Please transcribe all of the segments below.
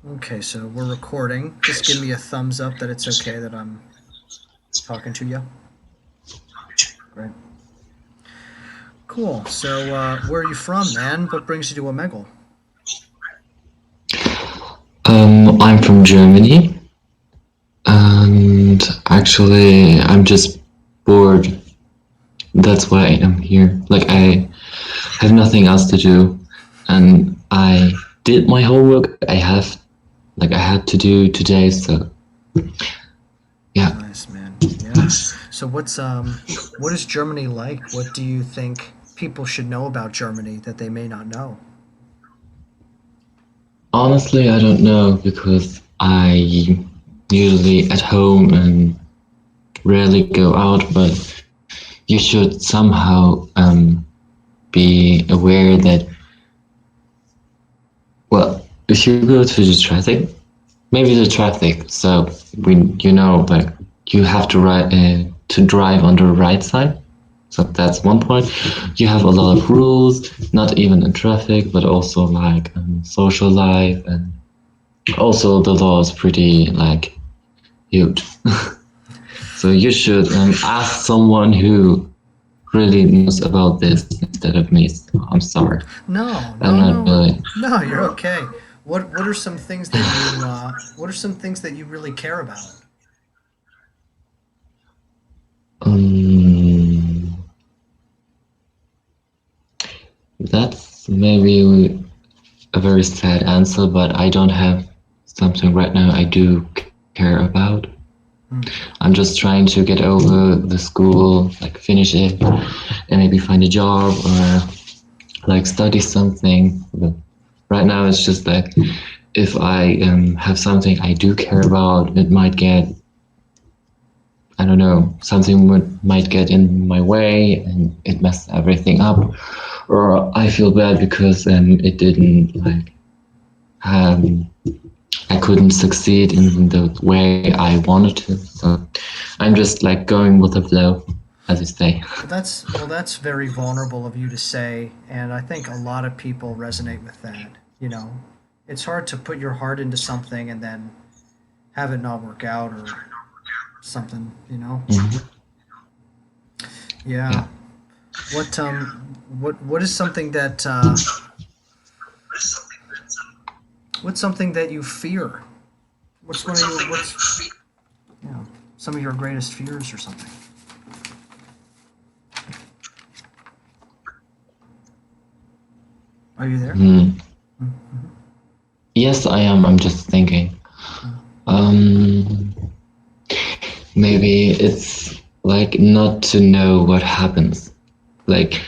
Okay, so we're recording. Just give me a thumbs up that it's okay that I'm talking to you. Great. Cool. So, where are you from, man? What brings you to Omegle? I'm from Germany, and actually, I'm just bored. That's why I'm here. Like, I have nothing else to do, and I did my homework. I had to do today. So, yeah. Nice, man. Yeah. So, what is Germany like? What do you think people should know about Germany that they may not know? Honestly, I don't know because I usually at home and rarely go out. But you should somehow be aware that, well, if you go to the traffic, maybe the traffic. So like you have to drive on the right side. So that's one point. You have a lot of rules, not even in traffic, but also like social life, and also the law is pretty like huge. So you should ask someone who really knows about this instead of me. So I'm sorry. No, I'm no, not no, really. no. You're okay. What are some things that you What are some things that you really care about? Um, that's maybe a very sad answer, but I don't have something right now I do care about. Hmm. I'm just trying to get over the school, like finish it, and maybe find a job or like study something. But right now, it's just like if I have something I do care about, it might get, I don't know, might get in my way and it messed everything up, or I feel bad because it didn't like um, I couldn't succeed in the way I wanted to. So I'm just like going with the flow, as you say. That's very vulnerable of you to say, and I think a lot of people resonate with that. You know, it's hard to put your heart into something and then have it not work out or something. You know. Mhm. Yeah. Yeah. What is something that what's something that you fear? What's one of your what's you know some of your greatest fears or something? Are you there? Mm. Mm-hmm. Yes, I am. I'm just thinking. Um, Maybe it's like not to know what happens. Like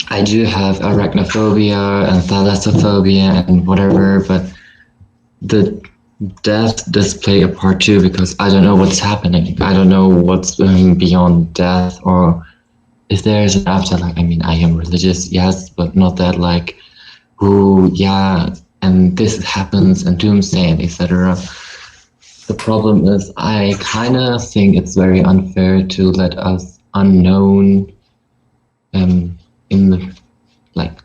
I do have arachnophobia and thalassophobia and whatever, but the death does play a part too because I don't know what's happening. I don't know what's beyond death or if there is an afterlife. I mean, I am religious, yes, but not that like, oh yeah, and this happens and doomsday and etc. The problem is, I kind of think it's very unfair to let us unknown in the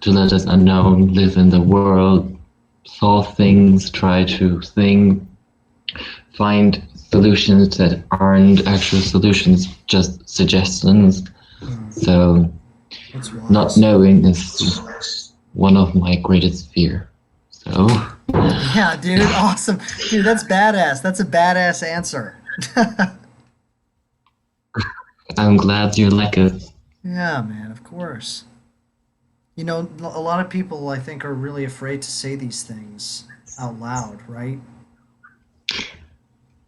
to let us unknown live in the world, solve things, try to think, find solutions that aren't actual solutions, just suggestions. Mm, So that's not wise. knowing is one of my greatest fear. So Yeah, dude, awesome, dude. That's badass. That's a badass answer. I'm glad you like it. Yeah, man. Of course. You know, a lot of people I think are really afraid to say these things out loud, right?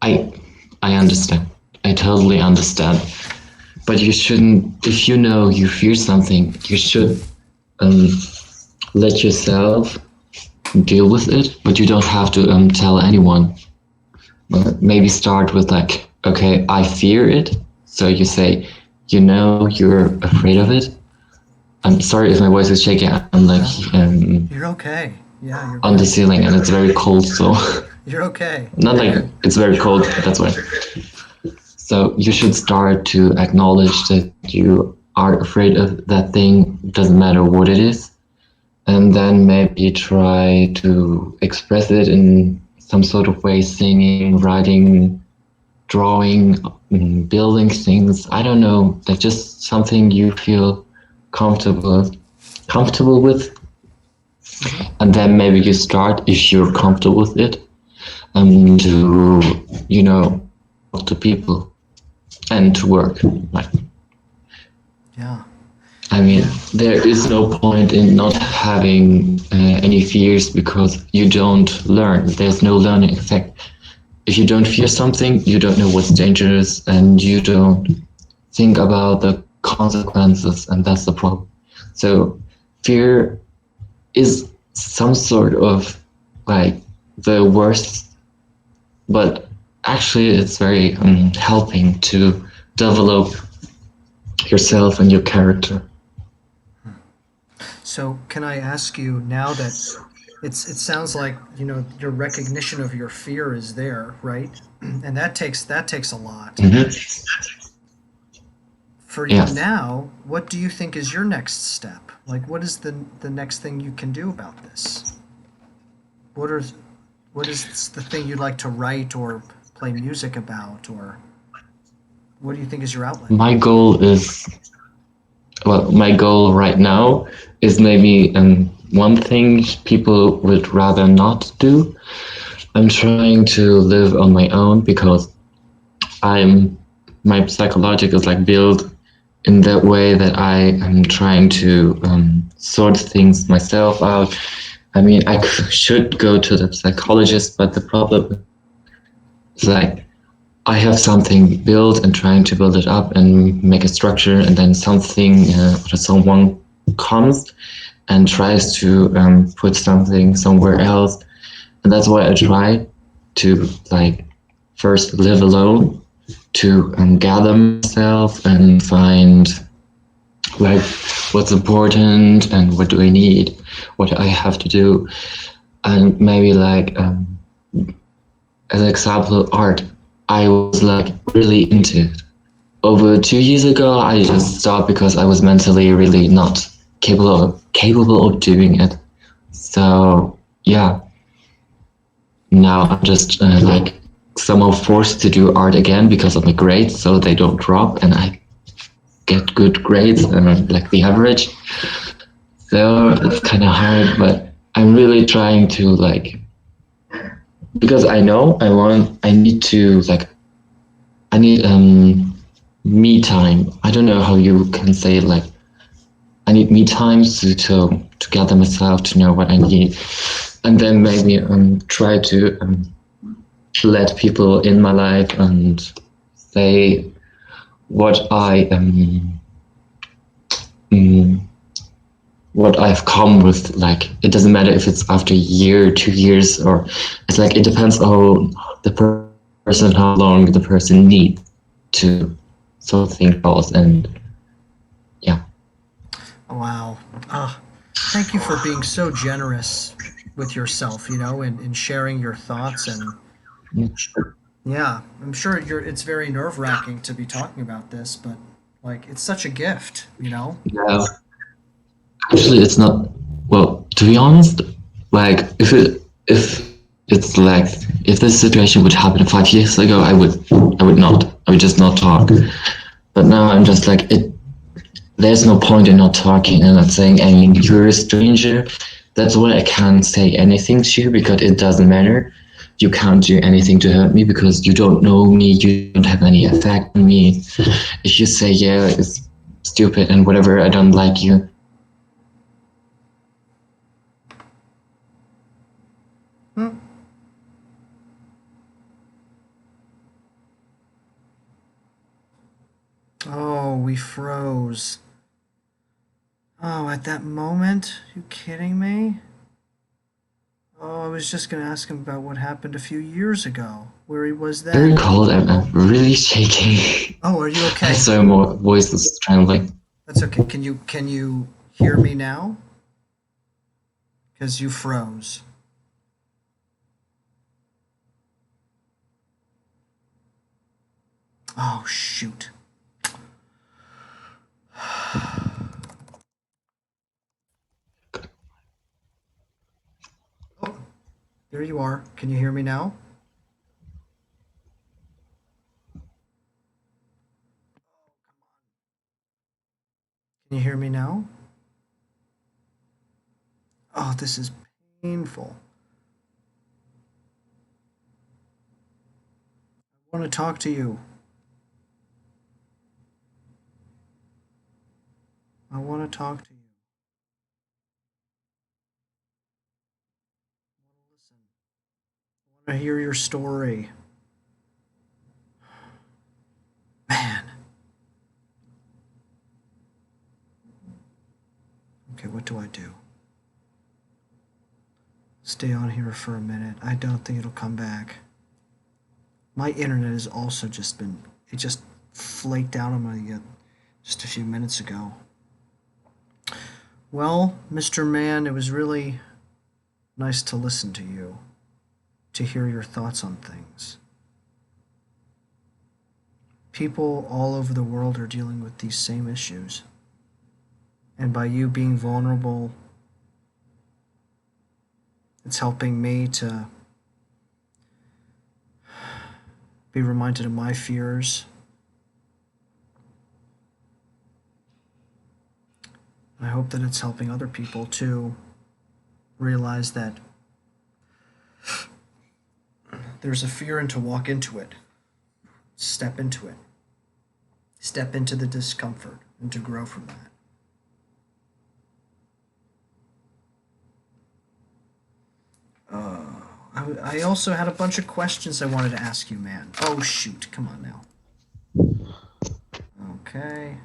I I understand. I totally understand. But you shouldn't. If you know you fear something, you should um, let yourself deal with it. But you don't have to tell anyone. Maybe start with like, okay, I fear it. So you say, you're afraid of it. I'm sorry if my voice is shaking. I'm like No, you're okay. Yeah, you're on the great. ceiling and it's very cold. So You're okay. not You're like good. it's very cold. That's why. So you should start to acknowledge that you are afraid of that thing. Doesn't matter what it is. and then maybe try to express it in some sort of way, singing, writing, drawing, building things. I don't know, like just something you feel comfortable comfortable with, Hmm. and then maybe you start if you're comfortable with it, to talk to people and to work. Like, Yeah. I mean, Yeah. there is no point in not having any fears because you don't learn. There's no learning effect. If you don't fear something, you don't know what's dangerous and you don't think about the consequences, and that's the problem. So, fear is some sort of like the worst, but actually, it's very helping to develop yourself and your character. So can I ask you now that it sounds like your recognition of your fear is there, right? And that takes a lot. Hmm. For you Yes. now, what do you think is your next step? Like, what is the next thing you can do about this? What are what is the thing you'd like to write or play music about, or what do you think is your outlet? My goal is my goal right now is maybe one thing people would rather not do. I'm trying to live on my own because I'm my psychological is like built in that way that I am trying to sort things myself out. I mean, should go to the psychologist, but the problem is like I have something built and trying to build it up and make a structure, and then someone comes and tries to put something somewhere else, and that's why I try to like first live alone to gather myself and find like what's important and what do I need, what I have to do, and maybe like as an example, art. I was like really into it. Over 2 years ago, I just stopped because I was mentally really not capable of doing it. So yeah, now I'm just like somehow forced to do art again because of my grades, so they don't drop, and I get good grades and like the average. So it's kind of hard, but I'm really trying to like because I know I need to like I need me time. I don't know how you can say it, like I need me time to gather myself to know what I need, and then maybe try to let people in my life and say what I um, what I've come with. Like it doesn't matter if it's after a year, 2 years, or it's like it depends on the person, how long the person needs to sort of think about, and yeah. Wow. Thank you for being so generous with yourself, and sharing your thoughts. And yeah, I'm sure it's very nerve wracking to be talking about this, but like, it's such a gift. Yeah, actually, it's not. Well, to be honest, like if it's like if this situation would happen 5 years ago, I would not. I would just not talk. But now I'm just like it. There's no point in not talking and not saying. I mean, you're a stranger. That's why I can't say anything to you because it doesn't matter. You can't do anything to hurt me because you don't know me. You don't have any effect on me. If you say yeah, it's stupid and whatever, I don't like you. Hmm. Oh, we froze. Oh, at that moment? You kidding me? Oh, I was just gonna ask him about what happened a few years ago, where he was Very then. cold. I'm really shaking. Oh, are you I okay? saw my voice is trembling. That's okay. Can you hear me now? Because you froze. Oh shoot. there you are. Can you hear me now? Can you hear me now? Oh, this is painful. I want to talk to you. I want to talk to you. I want to listen. I want to hear your story. Man. Okay, what do I do? Stay on here for a minute. I don't think it'll come back. My internet has also just been, it just flaked out on me just a few minutes ago. Well, Mr. Man, it was really nice to listen to you, to hear your thoughts on things. People all over the world are dealing with these same issues. And by you being vulnerable, it's helping me to be reminded of my fears. I hope that it's helping other people to realize that there's a fear and to walk into it. Step into it. Step into the discomfort and to grow from that. I also had a bunch of questions I wanted to ask you, man. Oh, shoot. Come on now. Okay.